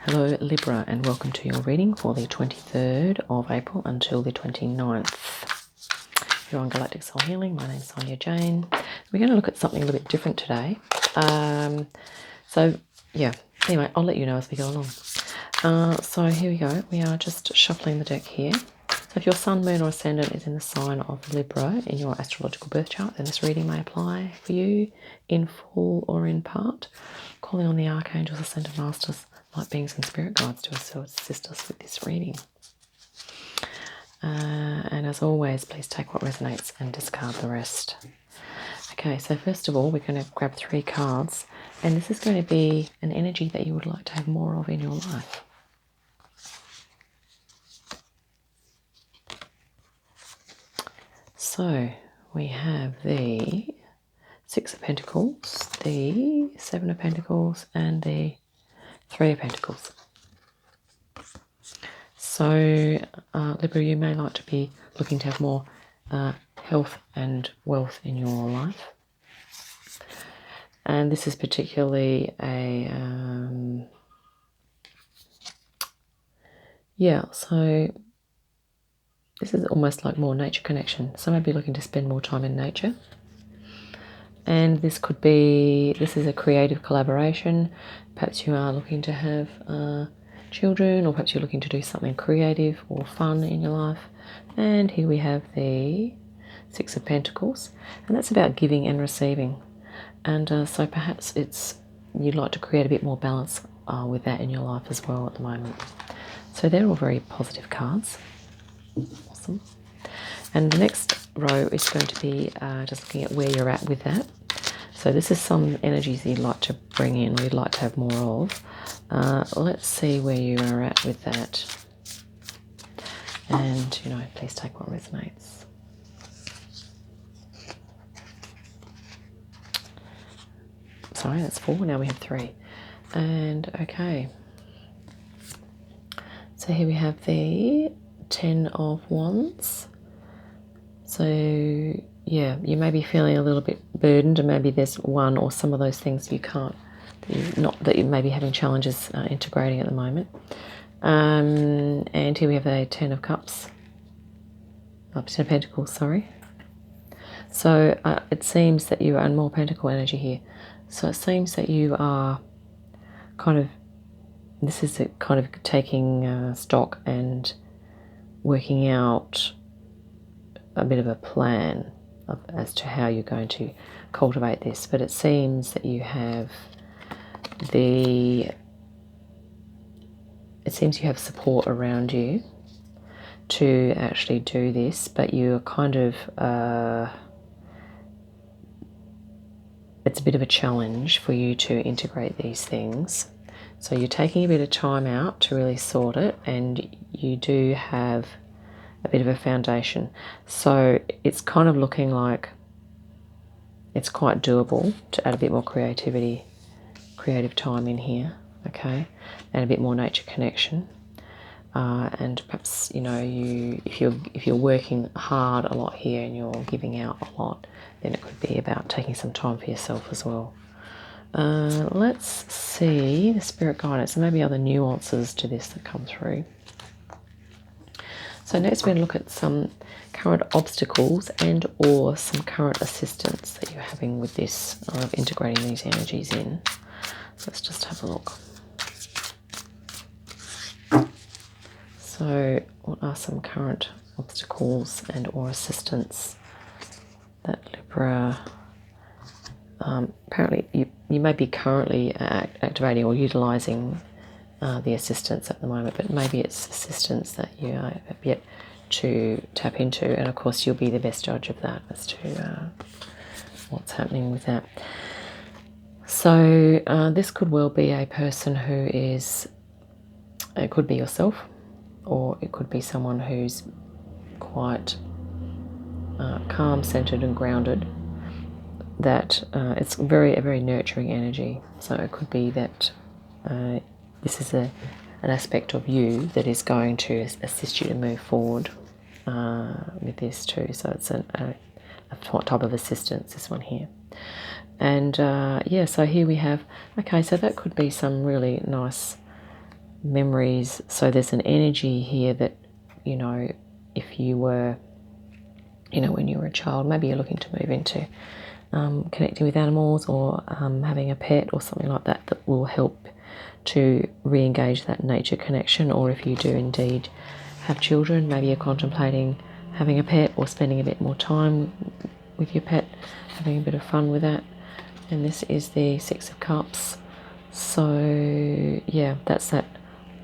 Hello Libra, and welcome to your reading for the 23rd of April until the 29th. You're on Galactic Soul Healing. My name's Sonia Jane. We're going to look at something a little bit different today. Anyway, I'll let you know as we go along. So here we go. We are just shuffling the deck here. So if your sun, moon or ascendant is in the sign of Libra in your astrological birth chart, then this reading may apply for you in full or in part. Calling on the archangels, ascended masters, light beings and spirit guides to assist us with this reading. And as always, please take what resonates and discard the rest. Okay, so first of all, we're going to grab 3 cards, and this is going to be an energy that you would like to have more of in your life. So we have the 6 of Pentacles, the 7 of Pentacles, and the 3 of Pentacles. So, Libra, you may like to be looking to have more health and wealth in your life. And this is particularly so this is almost like more nature connection. Some may be looking to spend more time in nature. And this is a creative collaboration. Perhaps you are looking to have children, or perhaps you're looking to do something creative or fun in your life. And here we have the 6 of Pentacles, and that's about giving and receiving. And so perhaps you'd like to create a bit more balance with that in your life as well at the moment. So they're all very positive cards. Awesome. And the next row is going to be just looking at where you're at with that. So this is some energies you'd like to bring in, or you'd like to have more of. Let's see where you are at with that. And, please take what resonates. Sorry, that's 4. Now we have 3. And, okay. So here we have the 10 of Wands. So, yeah, you may be feeling a little bit burdened, and maybe there's one or some of those things that you may be having challenges integrating at the moment. And here we have a 10 of Cups. 10 of Pentacles, sorry. So it seems that you are in more Pentacle energy here. So it seems that you are this is kind of taking stock and working out a bit of a plan as to how you're going to cultivate this. But it seems that you have support around you to actually do this, but you're it's a bit of a challenge for you to integrate these things. So you're taking a bit of time out to really sort it, and you do have a bit of a foundation. So it's kind of looking like it's quite doable to add a bit more creative time in here, okay, and a bit more nature connection. And perhaps if you're working hard a lot here and you're giving out a lot, then it could be about taking some time for yourself as well. Let's see the spirit guidance and maybe other nuances to this that come through. So next we're going to look at some current obstacles and or some current assistance that you're having with this, of integrating these energies in. Let's just have a look. So what are some current obstacles and or assistance that Libra, apparently you may be currently activating or utilising the assistance at the moment, but maybe it's assistance that you have yet to tap into, and of course you'll be the best judge of that as to what's happening with that. So this could well be a person it could be yourself, or it could be someone who's quite calm, centered and grounded, that it's a very nurturing energy. So it could be that this is an aspect of you that is going to assist you to move forward with this too. So it's a type of assistance, this one here. And so here we have, okay, so that could be some really nice memories. So there's an energy here that, you know, if you were, you know, when you were a child, maybe you're looking to move into connecting with animals or having a pet or something like that, that will help to re-engage that nature connection. Or if you do indeed have children, maybe you're contemplating having a pet or spending a bit more time with your pet, having a bit of fun with that. And this is the Six of Cups. So yeah, that's that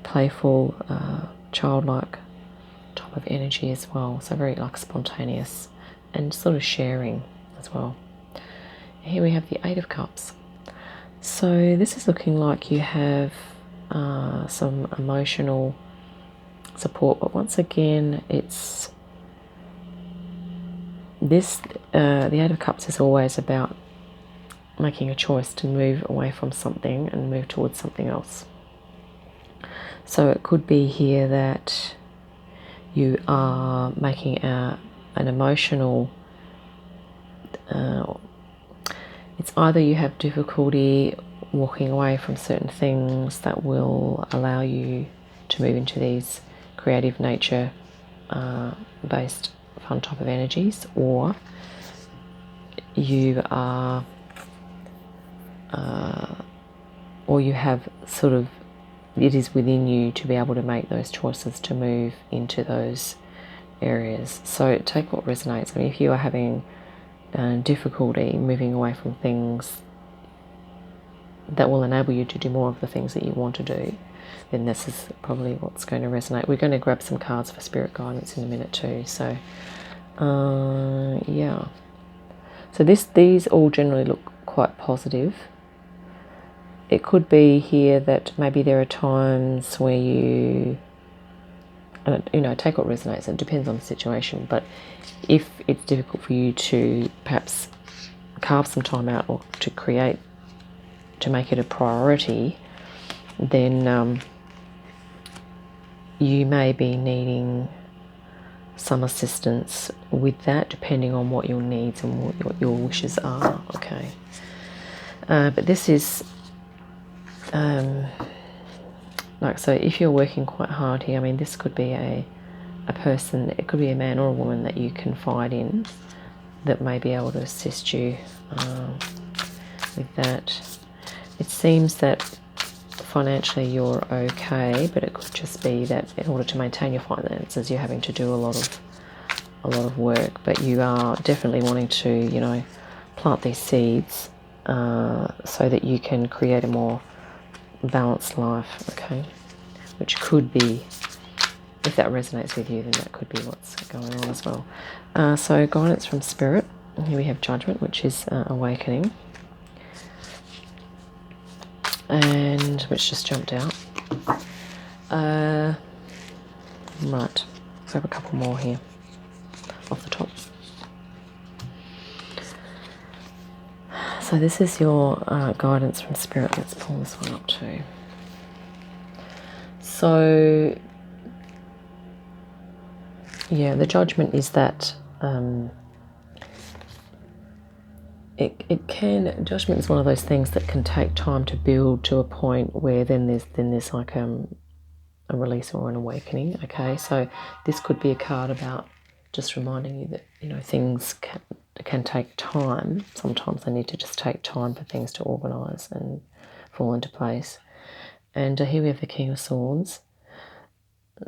playful, childlike type of energy as well. So very like spontaneous and sort of sharing as well. Here we have the Eight of Cups. So this is looking like you have some emotional support, but once again, it's this, the Eight of Cups is always about making a choice to move away from something and move towards something else. So it could be here that you are making an emotional, it's either you have difficulty walking away from certain things that will allow you to move into these creative nature based fun type of energies, or you are or you have sort of, it is within you to be able to make those choices to move into those areas. So take what resonates. I mean, if you are having difficulty moving away from things that will enable you to do more of the things that you want to do, then this is probably what's going to resonate. We're going to grab some cards for spirit guidance in a minute too. So yeah, so these all generally look quite positive. It could be here that maybe there are times where you know, take what resonates. It depends on the situation, but if it's difficult for you to perhaps carve some time out or to create, to make it a priority, then you may be needing some assistance with that, depending on what your needs and what your wishes are. Okay, but this is like, so if you're working quite hard here, I mean, this could be a person, it could be a man or a woman that you confide in that may be able to assist you with that. It seems that financially you're okay, but it could just be that in order to maintain your finances, you're having to do a lot of work. But you are definitely wanting to, you know, plant these seeds so that you can create a more balanced life. Okay, which could be, if that resonates with you, then that could be what's going on as well. So guidance from spirit. Here we have Judgment, which is awakening, and which just jumped out. Right, grab a couple more here off the top. So this is your guidance from spirit. Let's pull this one up too. So yeah, the Judgment is that judgment is one of those things that can take time to build to a point where then there's like a release or an awakening. Okay, so this could be a card about just reminding you that, you know, things can take time. Sometimes they need to just take time for things to organise and fall into place. And here we have the King of Swords.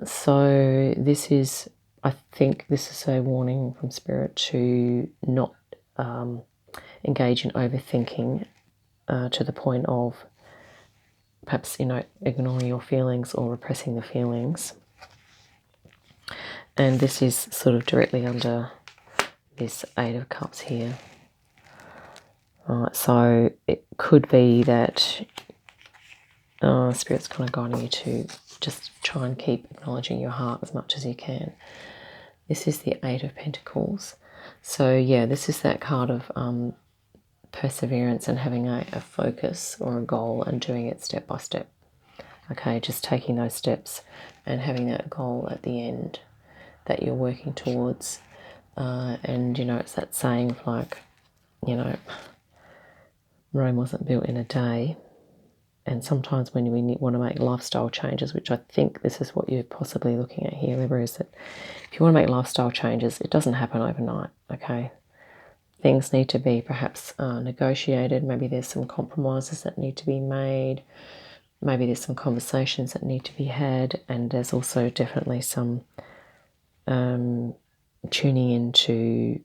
So this is, I think this is a warning from spirit to not engage in overthinking to the point of perhaps, you know, ignoring your feelings or repressing the feelings. And this is sort of directly under this Eight of Cups here. So it could be that Spirit's kind of guiding you to just try and keep acknowledging your heart as much as you can. This is the Eight of Pentacles. So yeah, this is that card of perseverance and having a focus or a goal and doing it step by step. Okay, just taking those steps and having that goal at the end that you're working towards. And, you know, it's that saying of like, you know, Rome wasn't built in a day. and sometimes when we want to make lifestyle changes, which I think this is what you're possibly looking at here, Libra, is that if you want to make lifestyle changes, it doesn't happen overnight, okay? Things need to be perhaps negotiated. Maybe there's some compromises that need to be made. Maybe there's some conversations that need to be had. And there's also definitely some tuning into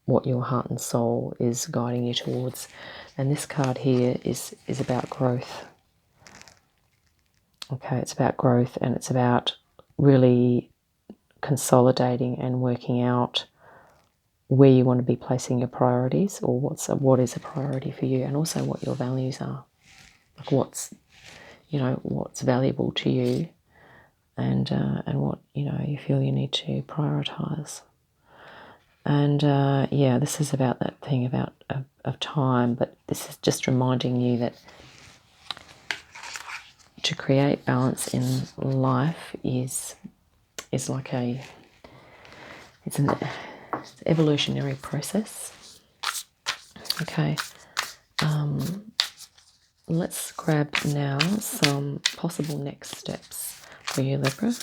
what your heart and soul is guiding you towards. And this card here is about growth. Okay, it's about growth, and it's about really consolidating and working out where you want to be placing your priorities, or what is a priority for you, and also what your values are. Like what's valuable to you, and what you feel you need to prioritize. And this is about that thing about of time, but this is just reminding you that to create balance in life is like it's an evolutionary process. Okay, let's grab now some possible next steps for you, Libra,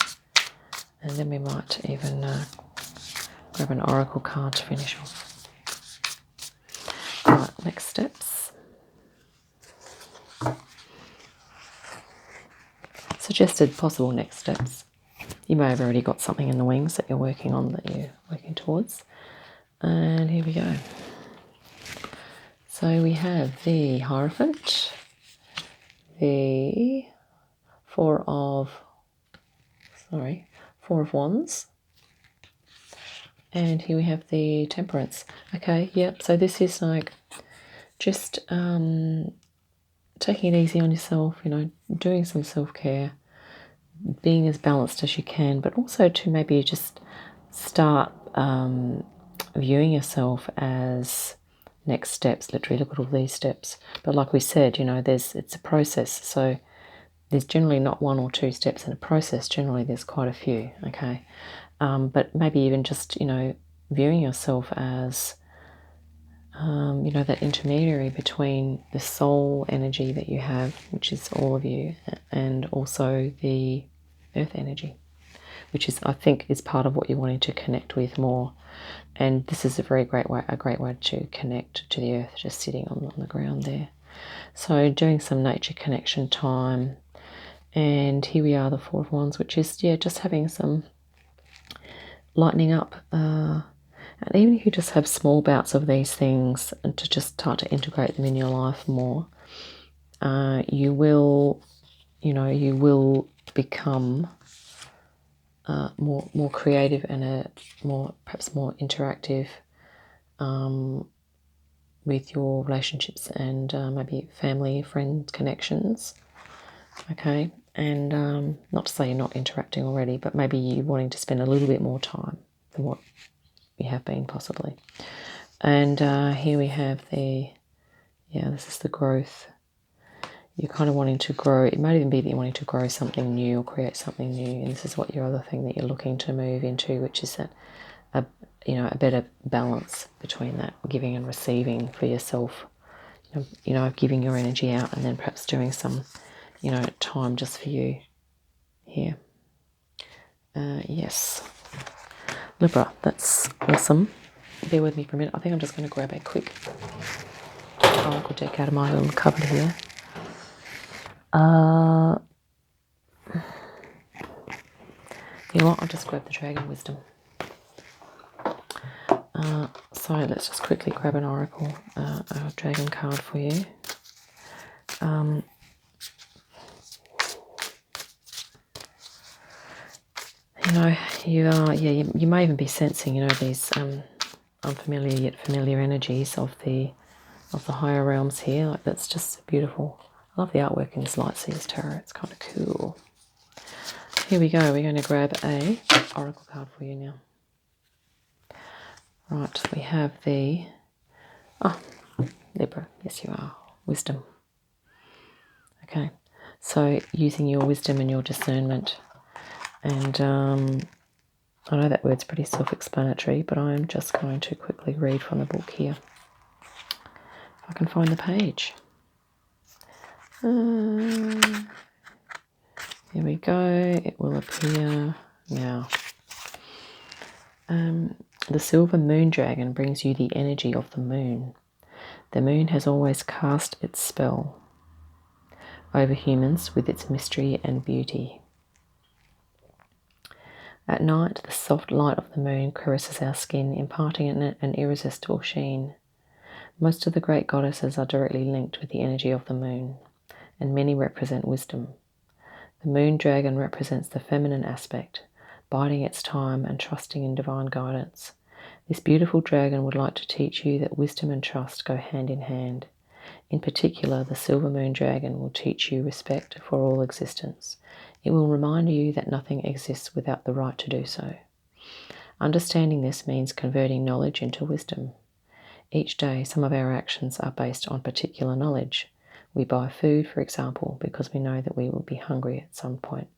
and then we might even grab an oracle card to finish off. All right, next steps. Suggested possible next steps. You may have already got something in the wings that you're working on, that you're working towards. And here we go. So we have the Hierophant, the Four of Wands, and here we have the Temperance. Okay, yep, so this is like just taking it easy on yourself, doing some self-care, being as balanced as you can, but also to maybe just start viewing yourself as next steps. Literally look at all these steps. But like we said, it's a process. So there's generally not one or two steps in a process. Generally there's quite a few, okay? But maybe even just, viewing yourself as, that intermediary between the soul energy that you have, which is all of you, and also the earth energy, which is, I think, is part of what you're wanting to connect with more. And this is a great way to connect to the earth, just sitting on the ground there. So doing some nature connection time. And here we are, the Four of Wands, which is, just having some lightening up. And even if you just have small bouts of these things and to just start to integrate them in your life more, you will become more creative and perhaps more interactive with your relationships and maybe family, friend connections. Okay, and not to say you're not interacting already, but maybe you're wanting to spend a little bit more time than what you have been possibly. And here we have this is the growth. You're kind of wanting to grow. It might even be that you're wanting to grow something new or create something new. And this is what your other thing that you're looking to move into, which is that a better balance between that giving and receiving for yourself. Giving your energy out and then perhaps doing some, time just for you here. Yes. Libra, that's awesome. Bear with me for a minute. I think I'm just going to grab a quick oracle deck out of my little cupboard here. You know what? I'll just grab the Dragon Wisdom. So let's just quickly grab an oracle, a dragon card for you. You may even be sensing, these unfamiliar yet familiar energies of the higher realms here. Like, that's just beautiful. I love the artwork in this Lightseers Tarot. It's kind of cool. Here we go. We're going to grab a oracle card for you now. Right, we have the Libra. Yes, you are. Wisdom. Okay, so using your wisdom and your discernment, and I know that word's pretty self-explanatory, but I'm just going to quickly read from the book here. If I can find the page. Here we go. It will appear now. The silver moon dragon brings you the energy of the moon. The moon has always cast its spell over humans with its mystery and beauty. At night, the soft light of the moon caresses our skin, imparting an irresistible sheen. Most of the great goddesses are directly linked with the energy of the moon, and many represent wisdom. The moon dragon represents the feminine aspect, biding its time and trusting in divine guidance. This beautiful dragon would like to teach you that wisdom and trust go hand in hand. In particular, the silver moon dragon will teach you respect for all existence. It will remind you that nothing exists without the right to do so. Understanding this means converting knowledge into wisdom. Each day, some of our actions are based on particular knowledge. We buy food, for example, because we know that we will be hungry at some point.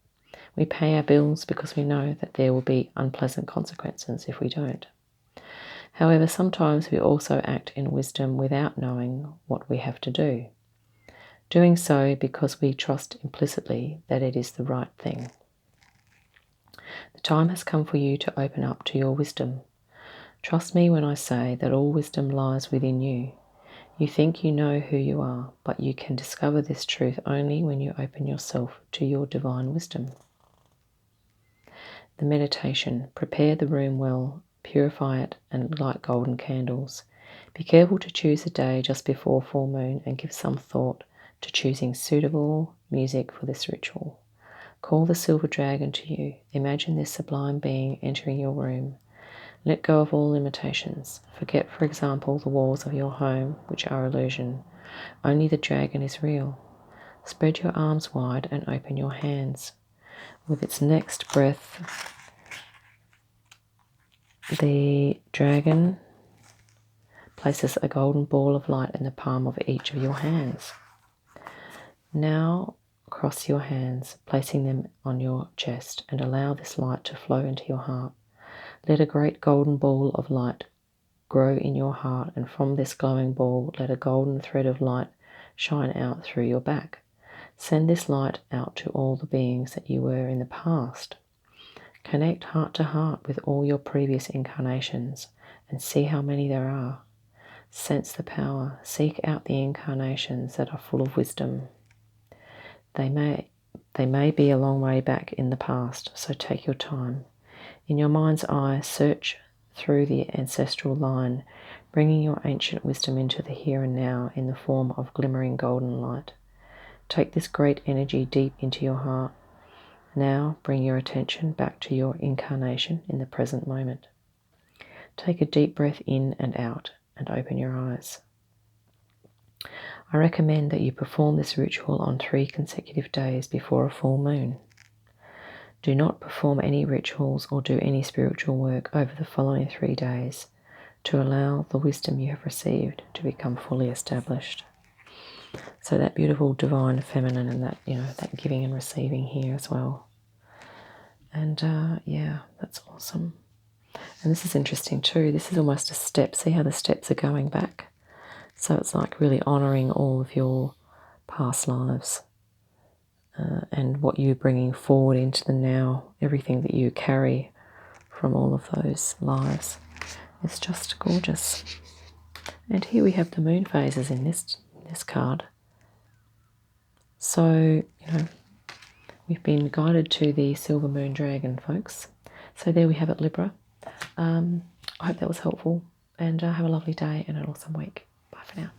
We pay our bills because we know that there will be unpleasant consequences if we don't. However, sometimes we also act in wisdom without knowing what we have to do, doing so because we trust implicitly that it is the right thing. The time has come for you to open up to your wisdom. Trust me when I say that all wisdom lies within you. You think you know who you are, but you can discover this truth only when you open yourself to your divine wisdom. The meditation. Prepare the room well, purify it, and light golden candles. Be careful to choose a day just before full moon and give some thought to choosing suitable music for this ritual. Call the silver dragon to you. Imagine this sublime being entering your room. Let go of all limitations. Forget, for example, the walls of your home, which are illusion. Only the dragon is real. Spread your arms wide and open your hands. With its next breath, the dragon places a golden ball of light in the palm of each of your hands. Now cross your hands, placing them on your chest, and allow this light to flow into your heart. Let a great golden ball of light grow in your heart, and from this glowing ball, let a golden thread of light shine out through your back. Send this light out to all the beings that you were in the past. Connect heart to heart with all your previous incarnations and see how many there are. Sense the power. Seek out the incarnations that are full of wisdom. They may be a long way back in the past, so take your time. In your mind's eye, search through the ancestral line, bringing your ancient wisdom into the here and now in the form of glimmering golden light. Take this great energy deep into your heart. Now bring your attention back to your incarnation in the present moment. Take a deep breath in and out and open your eyes. I recommend that you perform this ritual on 3 consecutive days before a full moon. Do not perform any rituals or do any spiritual work over the following 3 days to allow the wisdom you have received to become fully established. So that beautiful divine feminine and that, that giving and receiving here as well. And yeah, that's awesome. And this is interesting too. This is almost a step. See how the steps are going back? So it's like really honouring all of your past lives and what you're bringing forward into the now, everything that you carry from all of those lives. It's just gorgeous. And here we have the moon phases in this card. So, we've been guided to the silver moon dragon, folks. So there we have it, Libra. I hope that was helpful, and have a lovely day and an awesome week. Bye for now.